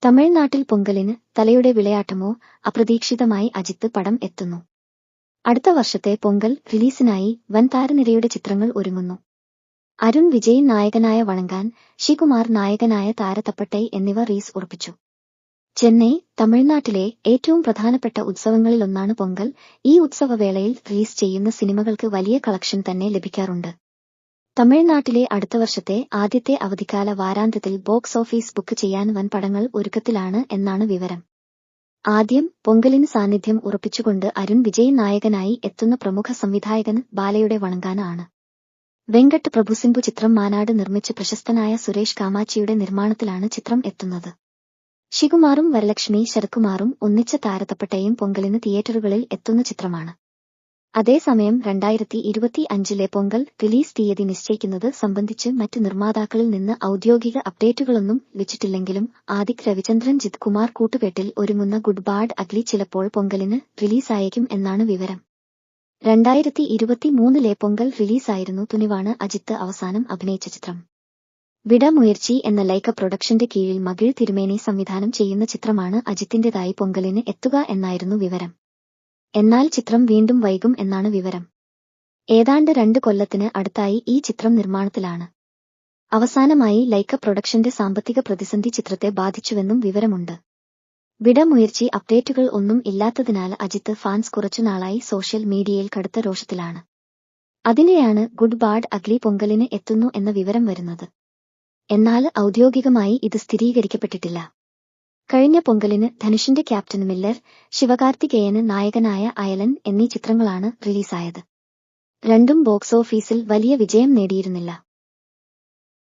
തമിഴ്നാട്ടിൽ പൊങ്കലിന് തലയുടെ വിളയാട്ടമോ അപ്രതീക്ഷിതമായി അജിത്ത് പടം എത്തുന്നു. അടുത്ത വർഷത്തെ പൊങ്കൽ റിലീസിനായി വൻ താരനിരയുടെ ചിത്രങ്ങൾ ഒരുങ്ങുന്നു. അരുൺ വിജയ് നായകനായ വണങ്കാൻ, ശ്രീകുമാർ നായകനായ താരതപ്പട്ടൈ എന്നിവ റിലീസ് ഉറപ്പിച്ചു. ചെന്നൈ, തമിഴ്നാട്ടിലെ ഏറ്റവും പ്രധാനപ്പെട്ട ഉത്സവങ്ങളിലൊന്നാണ് പൊങ്കൽ. ഈ ഉത്സവവേളയിൽ റിലീസ് ചെയ്യുന്ന സിനിമകൾക്ക് വലിയ കളക്ഷൻ തന്നെ ലഭിക്കാറുണ്ട്. തമിഴ്നാട്ടിലെ അടുത്ത വർഷത്തെ ആദ്യത്തെ അവധിക്കാല വാരാന്ത്യത്തിൽ ബോക്സ് ഓഫീസ് ബുക്ക് ചെയ്യാൻ വൻ പടങ്ങൾ ഒരുക്കത്തിലാണ് എന്നാണ് വിവരം. ആദ്യം പൊങ്കലിന് സാന്നിധ്യം ഉറപ്പിച്ചുകൊണ്ട് അരുൺ വിജയ് നായകനായി എത്തുന്ന പ്രമുഖ സംവിധായകൻ ബാലയുടെ വണങ്കാന ആണ്. വെങ്കട്ട് പ്രഭുസിംബു ചിത്രം മാനാട് നിർമ്മിച്ച് പ്രശസ്തനായ സുരേഷ് കാമാച്ചിയുടെ നിർമ്മാണത്തിലാണ് ചിത്രം എത്തുന്നത്. ശ്രീകുമാറും വരലക്ഷ്മി ശരത്കുമാറും ഒന്നിച്ച താരതപ്പട്ടയും പൊങ്കലിന് തിയേറ്ററുകളിൽ എത്തുന്ന ചിത്രമാണ്. അതേസമയം 2025 പൊങ്കൽ റിലീസ് തീയതി നിശ്ചയിക്കുന്നത് സംബന്ധിച്ച് മറ്റ് നിർമ്മാതാക്കളിൽ നിന്ന് ഔദ്യോഗിക അപ്ഡേറ്റുകളൊന്നും ലഭിച്ചിട്ടില്ലെങ്കിലും ആദിക് രവിചന്ദ്രൻ ജിത് കുമാർ കൂട്ടുകെട്ടിൽ ഒരുങ്ങുന്ന ഗുഡ് ബാഡ് അഗ്ലി ചിലപ്പോൾ പൊങ്കലിന് റിലീസായേക്കും എന്നാണ് വിവരം. 2023 പൊങ്കൽ റിലീസായിരുന്നു തുനിവാണ് അജിത്ത് അവസാനം അഭിനയിച്ച ചിത്രം. വിടമുയർച്ചി എന്ന ലൈക്ക പ്രൊഡക്ഷന്റെ കീഴിൽ മകിഴ് തിരുമേനി സംവിധാനം ചെയ്യുന്ന ചിത്രമാണ് അജിത്തിന്റേതായി പൊങ്കലിന് എത്തുക എന്നായിരുന്നു വിവരം. എന്നാൽ ചിത്രം വീണ്ടും വൈകും എന്നാണ് വിവരം. ഏതാണ്ട് 2 കൊല്ലത്തിന് അടുത്തായി ഈ ചിത്രം നിർമ്മാണത്തിലാണ്. അവസാനമായി ലൈക്ക പ്രൊഡക്ഷന്റെ സാമ്പത്തിക പ്രതിസന്ധി ചിത്രത്തെ ബാധിച്ചുവെന്നും വിവരമുണ്ട്. വിടമുയർച്ചി അപ്ഡേറ്റുകൾ ഒന്നും ഇല്ലാത്തതിനാൽ അജിത്ത് ഫാൻസ് കുറച്ചുനാളായി സോഷ്യൽ മീഡിയയിൽ കടുത്ത രോഷത്തിലാണ്. അതിനെയാണ് ഗുഡ് ബാഡ് അഗ്ലി പൊങ്കലിന് എത്തുന്നു എന്ന വിവരം വരുന്നത്. എന്നാൽ ഔദ്യോഗികമായി ഇത് സ്ഥിരീകരിക്കപ്പെട്ടിട്ടില്ല. കഴിഞ്ഞ പൊങ്കലിന് ധനുഷിന്റെ ക്യാപ്റ്റൻ മില്ലർ, ശിവകാർത്തികേയന് നായകനായ അയലൻ എന്നീ ചിത്രങ്ങളാണ് റിലീസായത്. രണ്ടും ബോക്സ് ഓഫീസിൽ വലിയ വിജയം നേടിയിരുന്നില്ല.